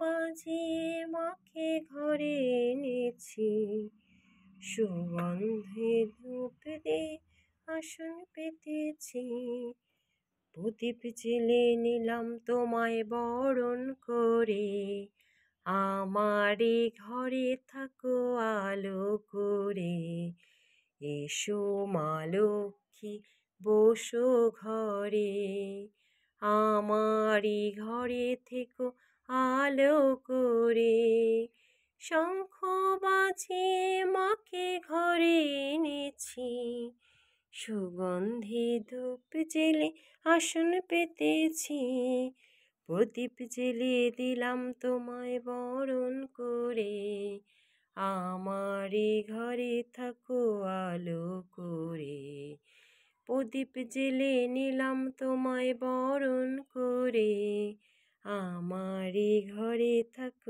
বাজিয়ে মাকে ঘরে এনেছি, সুগন্ধে ধূপ দিয়ে আসন পেতেছি। প্রদীপ জেলে নিলাম তোমায় বরণ করে, আমারই ঘরে থাকো আলো করে। এসো মা লক্ষ্মী বসো ঘরে, আমারই ঘরে থেকো আলো করে। শঙ্খ বাজিয়ে মাকে ঘরে এনেছি, সুগন্ধি ধূপ জেলে আসন পেতেছি। প্রদীপ জেলে দিলাম তোমায় বরণ করে, আমারই ঘরে থাকো আলো করে। প্রদীপ জেলে নিলাম তোমায় বরণ করে, আমারই ঘরে থাকো।